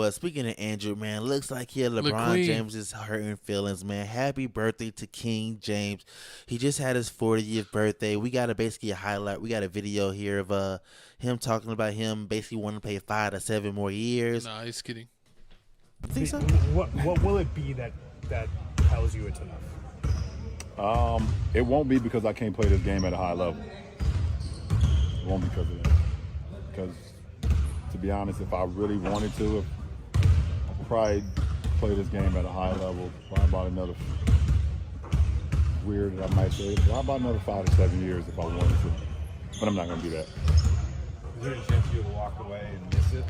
But speaking of Andrew, man, looks like here LeBron LaQueen. James is hurting feelings, man. Happy birthday to King James. He just had his 40th birthday. We got basically a highlight. We got a video here of him talking about him basically wanting to play 5 to 7 more years. Nah, he's kidding. You think so? What will it be that tells you it's enough? It won't be because I can't play this game at a high level. It won't be because of that. Because, to be honest, if I really wanted to, I could probably play this game at a high level. Probably about another, weird I might say, probably about another 5 to 7 years if I wanted to. But I'm not going to do that. Is there a chance you would walk away and miss it?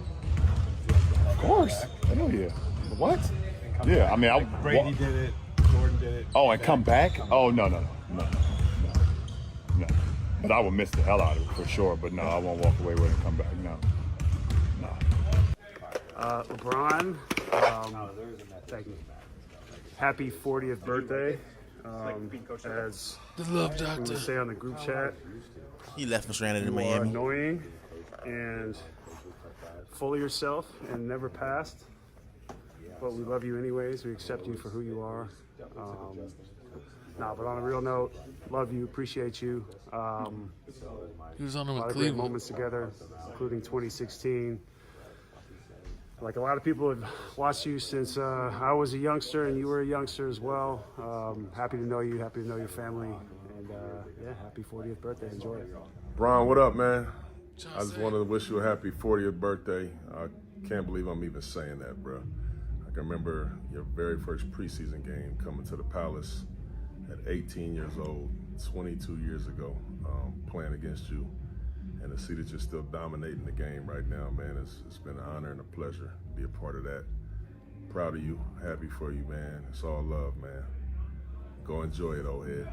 Of course. Hell yeah. What? Yeah, I mean, like Brady did it, Jordan did it. Oh, and come back? Oh, no. But I will miss the hell out of it for sure. But no, I won't walk away with it and come back. No. LeBron, thank you. Happy 40th birthday. As The love we doctor. say on the group chat, He left him stranded in you are Miami. annoying and full of yourself and never passed. But we love you anyways. We accept you for who you are. But on a real note, love you, appreciate you. He was on him A lot with of great Cleveland. moments together, including 2016. Like a lot of people have watched you since I was a youngster and you were a youngster as well. Happy to know you, happy to know your family, and happy 40th birthday. Enjoy it. Ron, what up, man? John I just Say. wanted to wish you a happy 40th birthday. I can't believe I'm even saying that, bro. I can remember your very first preseason game coming to the Palace at 18 years old, 22 years ago, playing against you. And to see that you're still dominating the game right now, man, it's been an honor and a pleasure to be a part of that. Proud of you, happy for you, man. It's all love, man. Go enjoy it, old head.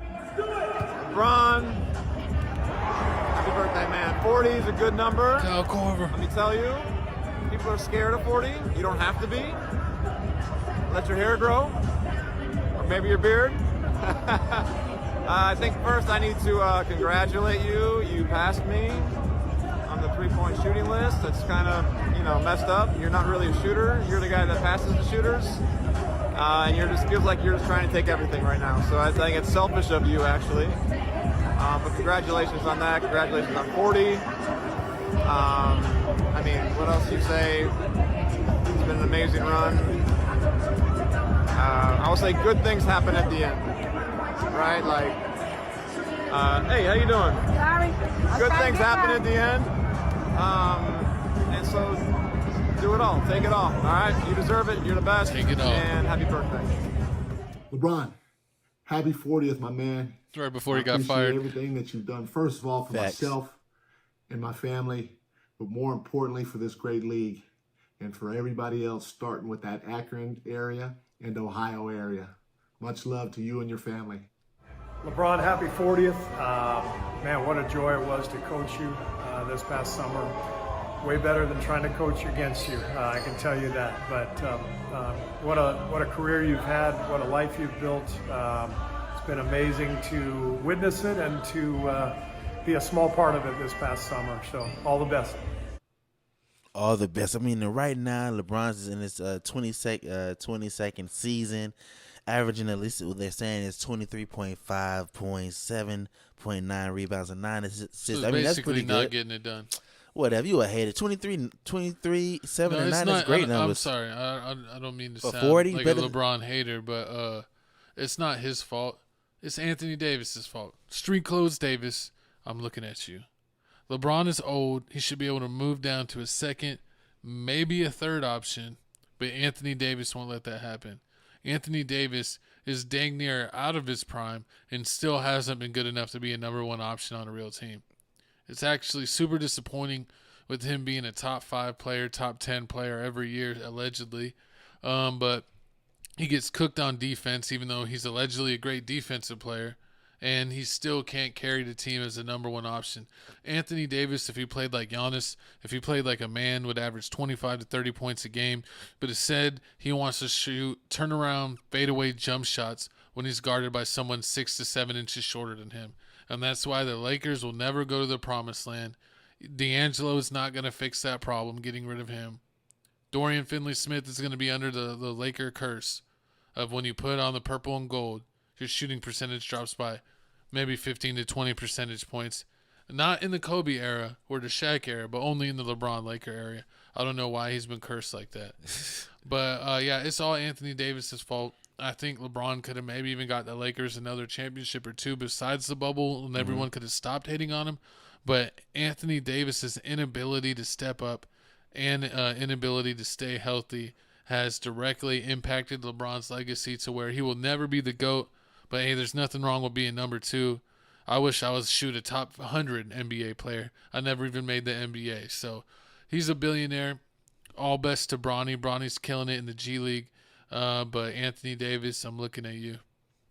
Ron, happy birthday, man. 40 is a good number. Kyle Korver. Let me tell you, people are scared of 40. You don't have to be. Let your hair grow, or maybe your beard. I think first I need to congratulate you. You passed me on the three-point shooting list. That's kind of, messed up. You're not really a shooter. You're the guy that passes the shooters. And you're just feels like you're just trying to take everything right now. So I think it's selfish of you, actually. But congratulations on that. Congratulations on 40. What else do you say? It's been an amazing run. I will say good things happen at the end. Right? Like, hey, how you doing? Sorry. Good things happen at the end. And so do it all. Take it all. All right? You deserve it. You're the best. Take it all. And happy birthday. LeBron, happy 40th, my man. Right before he I got appreciate fired. everything that you've done, first of all, for Facts. myself and my family, but more importantly for this great league and for everybody else, starting with that Akron area and Ohio area. Much love to you and your family. LeBron, happy 40th. Man, what a joy it was to coach you this past summer. Way better than trying to coach against you, I can tell you that. But what a career you've had, what a life you've built. It's been amazing to witness it and to be a small part of it this past summer. So all the best. All the best. I mean, right now, LeBron's is in his 22nd season, averaging at least what they're saying is 23.5 points, 7.9 rebounds, and 9 assists. So I mean, that's basically pretty not good. getting it done. Whatever, you a hater. 23, 7, No, and it's 9 not. is great I'm numbers. sorry. I don't mean to But sound 40 like a better- LeBron hater, but it's not his fault. It's Anthony Davis's fault. Street clothes Davis, I'm looking at you. LeBron is old. He should be able to move down to a second, maybe a third option, but Anthony Davis won't let that happen. Anthony Davis is dang near out of his prime and still hasn't been good enough to be a number one option on a real team. It's actually super disappointing with him being a top 5 player, top 10 player every year, allegedly. But he gets cooked on defense, even though he's allegedly a great defensive player, and he still can't carry the team as a number one option. Anthony Davis, if he played like Giannis, if he played like a man, would average 25 to 30 points a game, but instead he wants to shoot turnaround, fadeaway jump shots when he's guarded by someone 6 to 7 inches shorter than him. And that's why the Lakers will never go to the promised land. D'Angelo is not going to fix that problem, getting rid of him. Dorian Finley-Smith is going to be under the Laker curse of when you put on the purple and gold, your shooting percentage drops by maybe 15 to 20 percentage points. Not in the Kobe era or the Shaq era, but only in the LeBron Laker area. I don't know why he's been cursed like that. But, yeah, it's all Anthony Davis's fault. I think LeBron could have maybe even got the Lakers another championship or two besides the bubble, and everyone could have stopped hating on him. But Anthony Davis's inability to step up and inability to stay healthy has directly impacted LeBron's legacy to where he will never be the GOAT. But, hey, there's nothing wrong with being number 2. I wish I was a top 100 NBA player. I never even made the NBA. So he's a billionaire. All best to Bronny. Bronny's killing it in the G League. But Anthony Davis, I'm looking at you.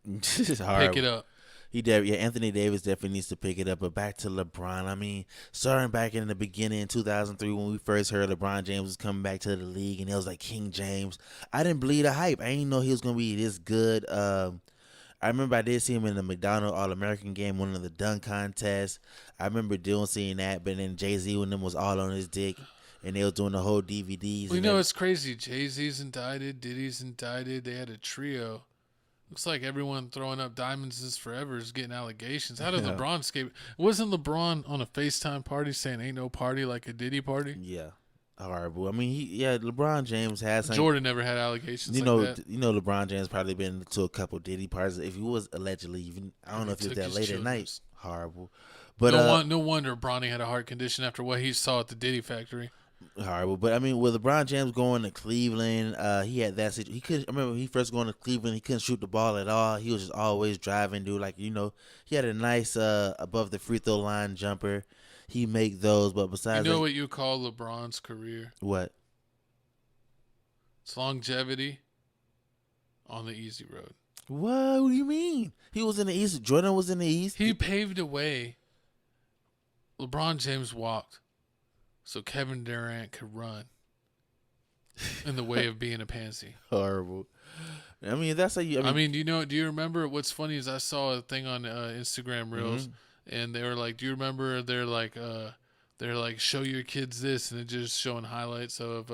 This is Pick it up. Anthony Davis definitely needs to pick it up. But back to LeBron. I mean, starting back in the beginning in 2003 when we first heard LeBron James was coming back to the league and it was like King James, I didn't believe the hype. I didn't know he was going to be this good. I remember I did see him in the McDonald's All-American game, one of the dunk contests. I remember seeing that, but then Jay-Z when them was all on his dick. And they was doing the whole DVDs. Well, you know, it's crazy. Jay-Z's indicted. Diddy's indicted. They had a trio. Looks like everyone throwing up Diamonds Is Forever is getting allegations. How did LeBron escape? Wasn't LeBron on a FaceTime party saying ain't no party like a Diddy party? Yeah. Horrible. I mean, LeBron James has some. Jordan never had allegations like that. You know, LeBron James probably been to a couple Diddy parties. If he was allegedly, even I don't know if he was there late at night. Horrible. But no wonder Bronny had a heart condition after what he saw at the Diddy factory. Horrible. But I mean, with LeBron James going to Cleveland, he had that situation. I remember when he first going to Cleveland, he couldn't shoot the ball at all. He was just always driving, dude. Like, you know, he had a nice above the free throw line jumper. He make those, but besides, you know what you call LeBron's career? What? It's longevity on the easy road. What do you mean? He was in the East. Jordan was in the East. He paved a way. LeBron James walked so Kevin Durant could run in the way of being a pansy. Horrible. I mean, that's how you. I mean, do you remember? What's funny is I saw a thing on Instagram Reels, and they were like, "Do you remember?" They're like, "Show your kids this," and it just showing highlights of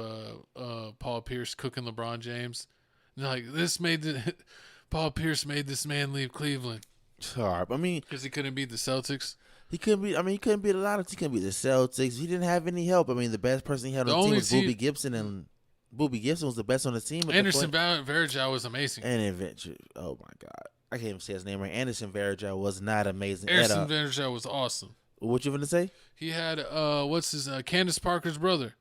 Paul Pierce cooking LeBron James. And they're like, Paul Pierce made this man leave Cleveland. Horrible. I mean, because he couldn't beat the Celtics. He couldn't beat a lot of. He couldn't beat the Celtics. He didn't have any help. I mean, the best person he had on the team was Boobie Gibson, and Boobie Gibson was the best on the team. Anderson Varejao was amazing. Oh my God, I can't even say his name right. Anderson Varejao was not amazing. Anderson Varejao was awesome. What you gonna say? He had Candace Parker's brother,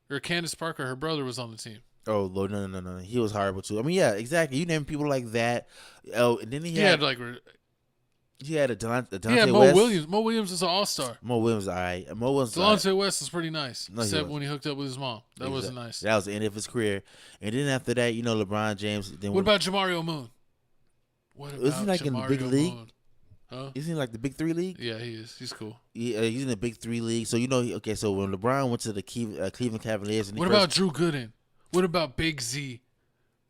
or Candace Parker, her brother was on the team. Oh Lord, no. He was horrible too. I mean, yeah, exactly. You name people like that. Oh, and then he had Delonte Mo West. Williams. Mo Williams is an all-star. Mo Williams, all right. Delonte West was pretty nice, except when he hooked up with his mom. That wasn't nice. That was the end of his career. And then after that, you know, LeBron James. What about Jamario Moon? Isn't he like in the big league? Huh? Isn't he like the Big 3 league? Yeah, he is. He's cool. Yeah, he's in the Big 3 league. So, you know, so when LeBron went to the Cleveland Cavaliers. What about Drew Gooden? What about Big Z?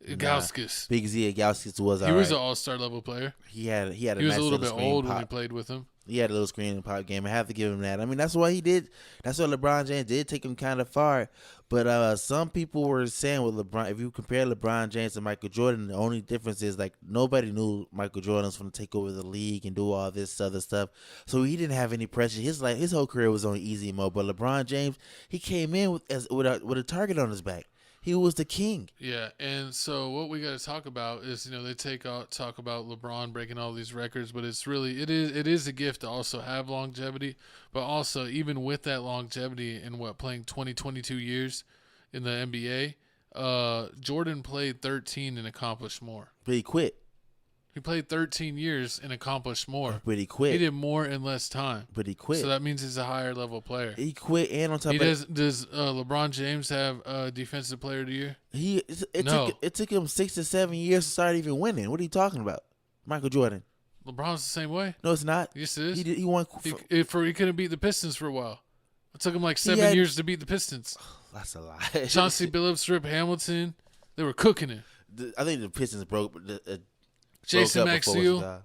Gauskas. Big Z Gauskas was He was an all-star level player. He was a little bit old when he played with him. He had a little screen and pop game. I have to give him that. I mean, that's what he did. That's what LeBron James did take him kind of far. But some people were saying with LeBron, if you compare LeBron James to Michael Jordan, the only difference is like nobody knew Michael Jordan was going to take over the league and do all this other stuff. So he didn't have any pressure. His whole career was on easy mode. But LeBron James, he came in with a target on his back. He was the king. Yeah, and so what we got to talk about is, you know, they talk about LeBron breaking all these records, but it is a gift to also have longevity, but also even with that longevity and playing 22 years in the NBA, Jordan played 13 and accomplished more. But he quit. He played 13 years and accomplished more. But he quit. He did more in less time. But he quit. So that means he's a higher level player. He quit, and on top of that, does LeBron James have Defensive Player of the Year? It took him 6 to 7 years to start even winning. What are you talking about? Michael Jordan. LeBron's the same way. No, it's not. Yes, it is. He won. He couldn't beat the Pistons for a while. It took him like 7 years to beat the Pistons. That's a lie. Chauncey Billups, Rip Hamilton, they were cooking it. I think the Pistons broke. Jason Maxiell.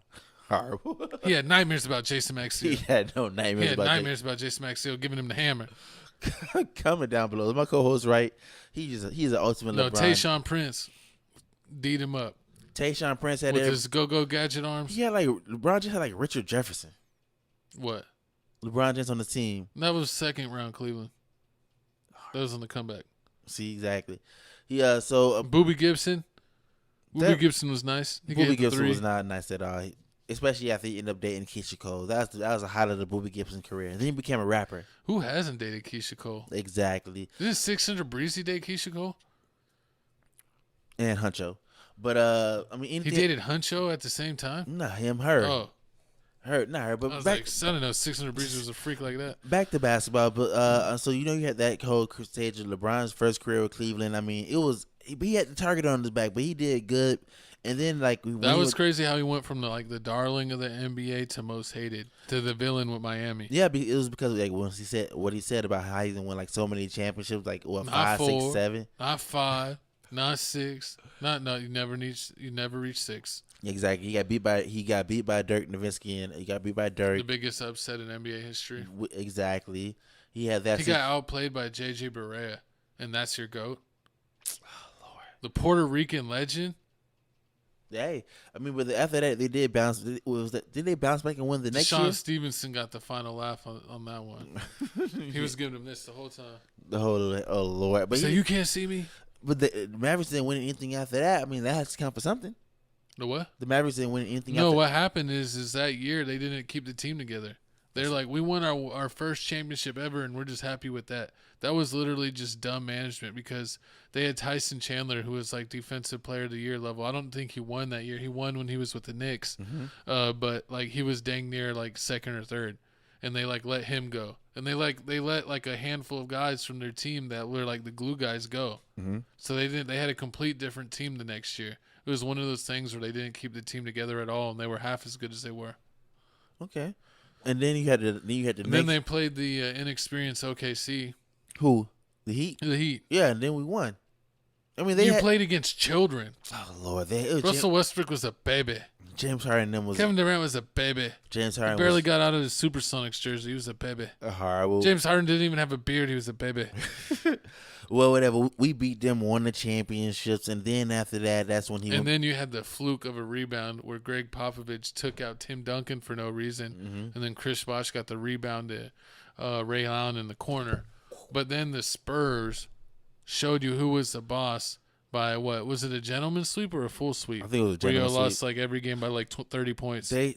Horrible. He had nightmares about Jason Maxiell. He had no nightmares. About Jason Maxiell giving him the hammer. Comment down below. Is my co-host right? He's an ultimate No, LeBron. Tayshaun Prince D'd him up Tayshaun Prince had with his go-go gadget arms. He had like LeBron just had like Richard Jefferson. What? LeBron James on the team. That was second round Cleveland. That was on the comeback. See, exactly. He Boobie Gibson. That- Boobie Gibson was nice. He Boobie gave the Gibson three. was not nice at all. Especially after he ended up dating Keisha Cole. That was a highlight of Boobie Gibson's career. And then he became a rapper. Who hasn't dated Keisha Cole? Exactly. Didn't 600 Breezy date Keisha Cole? And Huncho. But I mean, He anything, dated Huncho at the same time? Nah, her. Oh. Not her. But I was back, like, I didn't know 600 Breezy was a freak like that. back to basketball. But so you had that whole stage of LeBron's first career with Cleveland. I mean, he had the target on his back, but he did good. And then That was crazy how he went from the darling of the NBA to most hated to the villain with Miami. Yeah, it was because once he said what he said about how he won so many championships, Not 5, 6, 4, 7. not 5, not 6, you never reached 6. Exactly. He got beat by Dirk Nowitzki, and he got beat by Dirk. The biggest upset in NBA history. Exactly. He had that. He got outplayed by JJ Barea, and that's your GOAT. Oh Lord. The Puerto Rican legend. Hey, I mean, but after that, they did bounce. Did they bounce back and win the next Sean year? Stevenson got the final laugh on that one. He was giving him this the whole time. The whole Lord, but So you can't see me. But the Mavericks didn't win anything after that. I mean, that has to count for something. The what? The Mavericks didn't win anything. No, after what happened is that year they didn't keep the team together. They're like, we won our first championship ever, and we're just happy with that. That was literally just dumb management because they had Tyson Chandler, who was like defensive player of the year level. I don't think he won that year. He won when he was with the Knicks, but he was dang near second or third, and they let him go, and they let a handful of guys from their team that were the glue guys go. So they had a complete different team the next year. It was one of those things where they didn't keep the team together at all, and they were half as good as they were. Okay. And then you had Then they played the inexperienced OKC. Who? The Heat? The Heat. Yeah, and then we won. I mean, You played against children. Oh Lord, Russell Westbrook was a baby. James Harden Kevin Durant was a baby. James He Harden barely got out of his Supersonics jersey. He was a baby. horrible. James Harden didn't even have a beard. He was a baby. Well, whatever. We beat them, won the championships, and then after that, that's when And then you had the fluke of a rebound where Greg Popovich took out Tim Duncan for no reason, and then Chris Bosh got the rebound to Ray Allen in the corner. But then the Spurs showed you who was the boss by what? Was it a gentleman's sweep or a full sweep? I think it was a Rio gentleman's lost every game by 30 points. They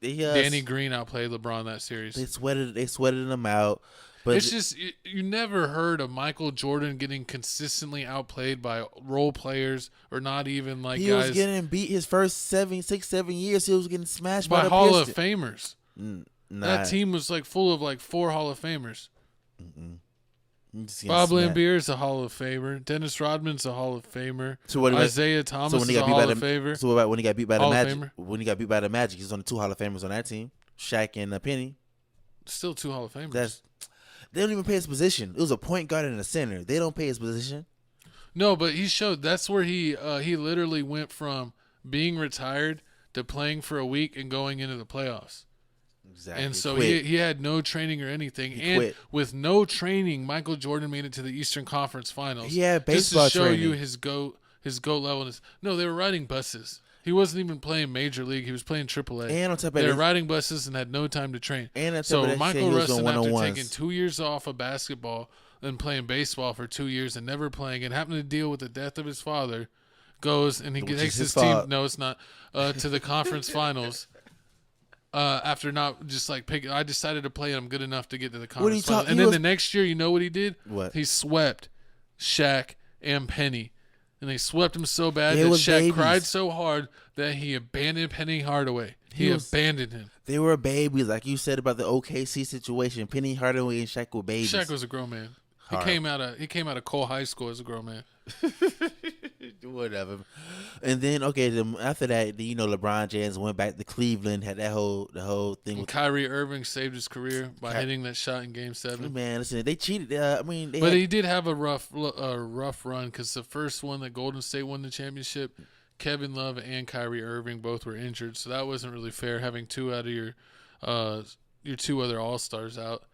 Danny Green outplayed LeBron that series. They sweated them out. But It's just you never heard of Michael Jordan getting consistently outplayed by role players or not even he guys was getting beat his first 7 years. He was getting smashed by by the Hall of Pistons. Famers. Nah, That team was full of 4 Hall of Famers. he just getting Bob smashed. Lambier's a Hall of Famer. Dennis Rodman's a Hall of Famer. So what about- Isaiah Thomas when he is a got beat Hall by of Famer. So what about when he got beat by the Hall of Magic? Famer? When he got beat by the Magic, he's on the 2 Hall of Famers on that team. Shaq and Penny. Still 2 Hall of Famers. They don't even pay his position. It was a point guard and a center. They don't pay his position. No, but he showed that's where he literally went from being retired to playing for a week and going into the playoffs. Exactly. And so Quit. he had no training or anything. He And quit. with no training, Michael Jordan made it to the Eastern Conference Finals. He had baseball just to show training. you his goat level. No, they were riding buses. He wasn't even playing Major League. He was playing AAA. And on top of they were that- riding buses and had no time to train. And on top so of that, Michael he was Rustin, on after one-on-ones. taking 2 years off of basketball and playing baseball for 2 years and never playing and having to deal with the death of his father, goes and he Which takes is his his fault. team. No, it's not. To the conference finals. After not just picking, I decided to play and I'm good enough to get to the conference finals. And then the next year, you know what he did? What? He swept Shaq and Penny. And they swept him so bad They that was Shaq babies. cried so hard that he abandoned Penny Hardaway. He abandoned him. They were babies, like you said about the OKC situation. Penny Hardaway and Shaq were babies. Shaq was a grown man. He came out of Cole High School as a grown man. Whatever. And then after that, LeBron James went back to Cleveland, had the whole thing And with Kyrie Irving saved his career by hitting that shot in Game 7. man. Listen, they cheated. But he did have a rough run because the first one that Golden State won the championship, Kevin Love and Kyrie Irving both were injured, so that wasn't really fair having 2 out of your 2 other All-Stars out.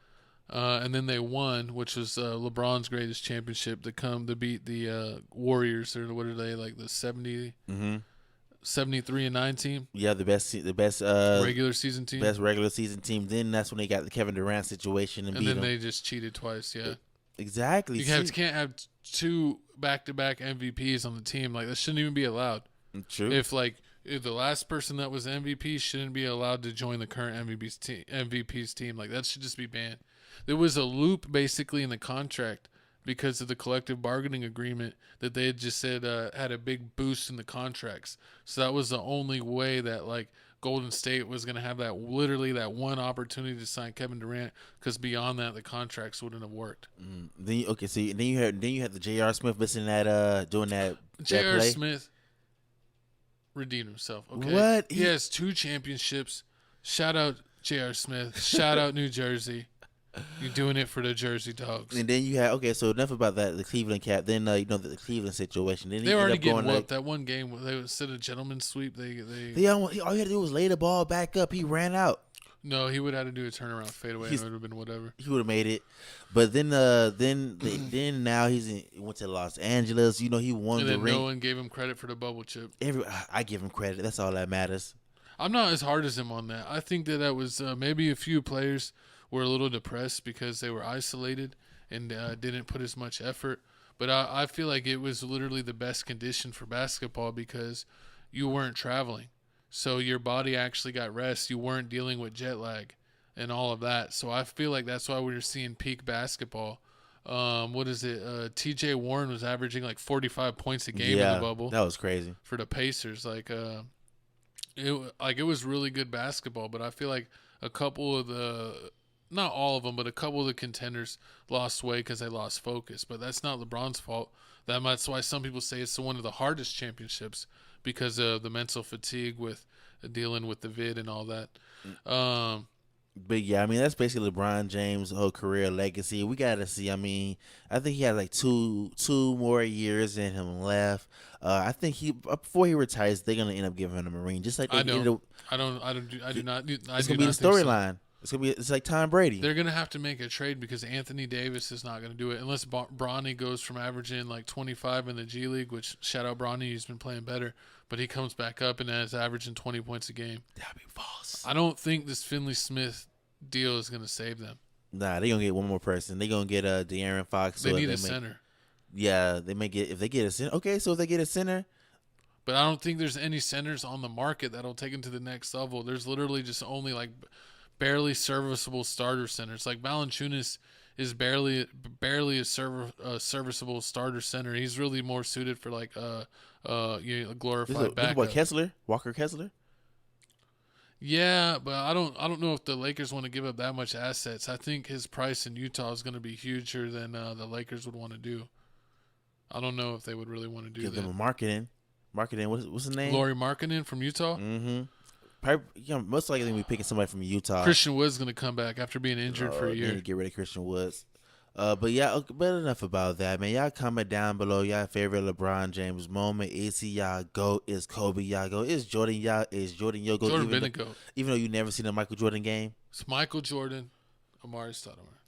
And then they won, which was LeBron's greatest championship to beat the Warriors, or what are they, like the 73-9 team? Yeah, the best Regular season team. best regular season team. Then that's when they got the Kevin Durant situation and And beat then him. they just cheated twice, yeah. Exactly. You can't have two back-to-back MVPs on the team. Like, that shouldn't even be allowed. True. If the last person that was MVP shouldn't be allowed to join the current MVP's team, like, that should just be banned. There was a loop basically in the contract because of the collective bargaining agreement that they had just said had a big boost in the contracts. So that was the only way that, like, Golden State was going to have that one opportunity to sign Kevin Durant, because beyond that the contracts wouldn't have worked. Then you had the J.R. Smith missing that doing that. J.R. play. Smith redeemed himself. Okay, What? He has 2 championships. Shout out J.R. Smith. Shout out New Jersey. You're doing it for the Jersey Dogs. And then you had so enough about that, the Cleveland cap. Then the Cleveland situation. Then They already getting whooped. That one game, they instead of gentleman's sweep, all he had to do was lay the ball back up. He ran out. No, he would have had to do a turnaround fadeaway. It would have been whatever. He would have made it. But then now he went to Los Angeles. You know, he won And the then ring. no one gave him credit for the bubble chip. I give him credit. That's all that matters. I'm not as hard as him on that. I think that was maybe a few players were a little depressed because they were isolated and didn't put as much effort. But I feel like it was literally the best condition for basketball because you weren't traveling. So your body actually got rest. You weren't dealing with jet lag and all of that. So I feel like that's why we're seeing peak basketball. What is it? T.J. Warren was averaging like 45 points a game in the bubble. That was crazy. For the Pacers. It was really good basketball, but I feel like a couple of not all of them, but a couple of the contenders lost weight because they lost focus. But that's not LeBron's fault. That's why some people say it's one of the hardest championships because of the mental fatigue with dealing with the vid and all that. But yeah, I mean, that's basically LeBron James' whole career legacy. We got to see. I mean, I think he had like two more years in him left. I think before he retires, they're gonna end up giving him a ring, just like they ended up. I do not. It's gonna be the storyline. It's like Tom Brady. They're gonna have to make a trade because Anthony Davis is not gonna do it unless Bronny goes from averaging like 25 in the G League, which shout out Bronny, he's been playing better, but he comes back up and is averaging 20 points a game. That'd be false. I don't think this Finley Smith deal is gonna save them. Nah, they're gonna get one more person. They're gonna get De'Aaron Fox. They need a center. Yeah, they may get if they get a center. Okay, so if they get a center. But I don't think there's any centers on the market that'll take them to the next level. There's literally just only like barely serviceable starter centers. Like Valanciunas is barely a serviceable starter center. He's really more suited for like a glorified backup. What, Kessler? Walker Kessler? Yeah, but I don't know if the Lakers want to give up that much assets. I think his price in Utah is going to be huger than the Lakers would want to do. I don't know if they would really want to do Give that. them a marketing. What's his name? Lauri Markkanen from Utah. Mm-hmm. Probably, most likely we're picking somebody from Utah. Christian Wood's going to come back after being injured for a year. Get rid of Christian Woods. But yeah, but enough about that, man. Y'all comment down below y'all favorite LeBron James moment. Is he y'all GOAT? Is Kobe y'all GOAT? Is Jordan your GOAT? Jordan been a GOAT. Even though you never seen a Michael Jordan game. It's Michael Jordan, Amari Stoudemire.